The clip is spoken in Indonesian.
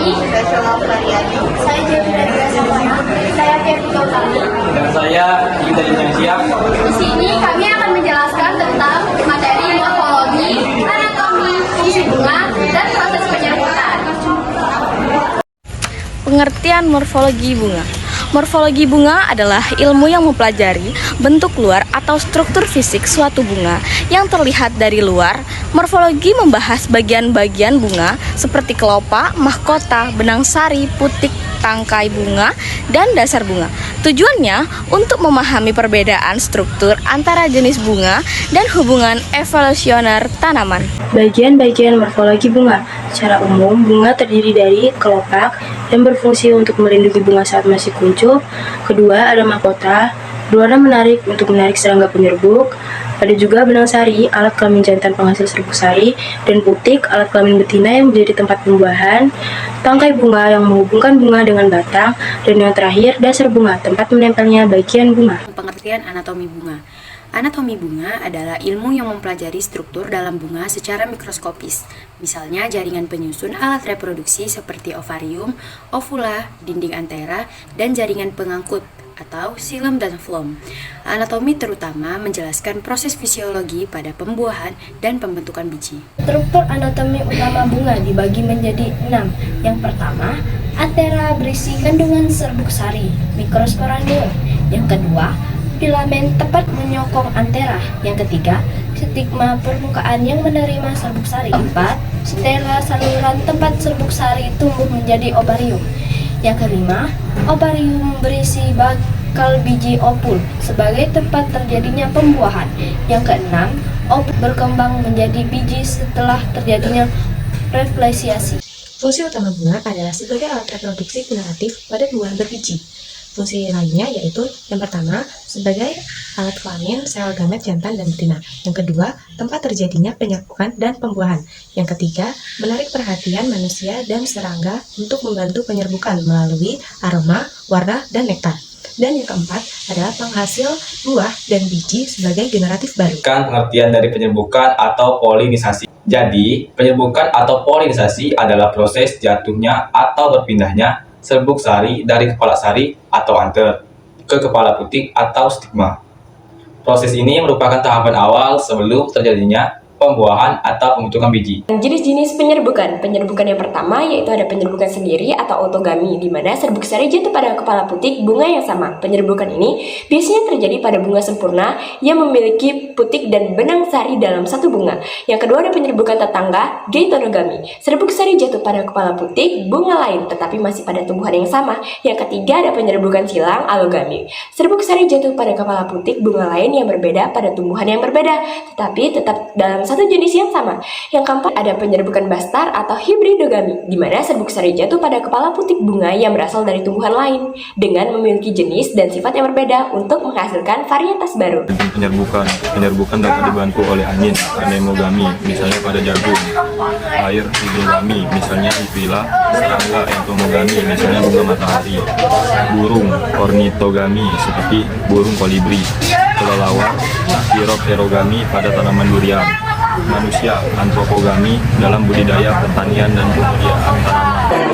Sari. Saya Shalom Variani. Saya Jepri Samana. Saya Febri Utami. Dan saya Yuda Siap. Di sini kami akan menjelaskan tentang materi morfologi, anatomi, fungsi bunga, dan proses penyerbukan. Pengertian morfologi bunga. Morfologi bunga adalah ilmu yang mempelajari bentuk luar atau struktur fisik suatu bunga yang terlihat dari luar. Morfologi membahas bagian-bagian bunga seperti kelopak, mahkota, benang sari, putik, tangkai bunga, dan dasar bunga. Tujuannya untuk memahami perbedaan struktur antara jenis bunga dan hubungan evolusioner tanaman. Bagian-bagian morfologi bunga. Secara umum, bunga terdiri dari kelopak yang berfungsi untuk melindungi bunga saat masih kuncup. Kedua, ada mahkota, berwarna menarik untuk menarik serangga penyerbuk. Ada juga benang sari, alat kelamin jantan penghasil serbuk sari, dan putik, alat kelamin betina yang menjadi tempat pembuahan. Tangkai bunga yang menghubungkan bunga dengan batang, dan yang terakhir, dasar bunga, tempat menempelnya bagian bunga. Pengertian anatomi bunga. Anatomi bunga adalah ilmu yang mempelajari struktur dalam bunga secara mikroskopis, misalnya jaringan penyusun alat reproduksi seperti ovarium, ovula, dinding antera, dan jaringan pengangkut atau xilem dan floem. Anatomi terutama menjelaskan proses fisiologi pada pembuahan dan pembentukan biji. Struktur anatomi utama bunga dibagi menjadi 6. Yang pertama, antera berisi kandungan serbuk sari, mikrosporangium. Yang kedua, filamen tempat menyokong antera. Yang ketiga, stigma permukaan yang menerima serbuk sari. 4. Stela saluran tempat serbuk sari tumbuh menjadi ovarium. Yang kelima, ovarium berisi bakal biji ovul sebagai tempat terjadinya pembuahan. Yang keenam, ovul berkembang menjadi biji setelah terjadinya refleksiasi. Fungsi utama bunga adalah sebagai alat reproduksi generatif pada buah berbiji. Fungsi lainnya yaitu yang pertama, sebagai alat kelamin sel gamet jantan dan betina. Yang kedua, tempat terjadinya penyerbukan dan pembuahan. Yang ketiga, menarik perhatian manusia dan serangga untuk membantu penyerbukan melalui aroma, warna, dan nektar. Dan yang keempat adalah penghasil buah dan biji sebagai generatif baru. Pengertian dari penyerbukan atau polinisasi. Jadi, penyerbukan atau polinisasi adalah proses jatuhnya atau berpindahnya serbuk sari dari kepala sari atau anter ke kepala putik atau stigma. Proses ini merupakan tahapan awal sebelum terjadinya pembuahan atau pembentukan biji. Jenis-jenis penyerbukan. Penyerbukan yang pertama yaitu ada penyerbukan sendiri atau autogami, di mana serbuk sari jatuh pada kepala putik bunga yang sama. Penyerbukan ini biasanya terjadi pada bunga sempurna yang memiliki putik dan benang sari dalam satu bunga. Yang kedua ada penyerbukan tetangga, geitonogami. Serbuk sari jatuh pada kepala putik bunga lain tetapi masih pada tumbuhan yang sama. Yang ketiga ada penyerbukan silang, alogami. Serbuk sari jatuh pada kepala putik bunga lain yang berbeda pada tumbuhan yang berbeda, tetapi tetap dalam satu jenis yang sama. Yang keempat ada penyerbukan bastar atau hibridogami, di mana serbuk sari jatuh pada kepala putik bunga yang berasal dari tumbuhan lain dengan memiliki jenis dan sifat yang berbeda untuk menghasilkan varietas baru. Penyerbukan dapat dibantu oleh angin, anemogami, misalnya pada jagung, air, hidrogami, misalnya hifila, serangga, entomogami, misalnya bunga matahari, burung, ornitogami, seperti burung kolibri, kelelawar, spirocherogami pada tanaman durian, manusia, antropogami dalam budidaya pertanian dan pembudidayaan tanaman.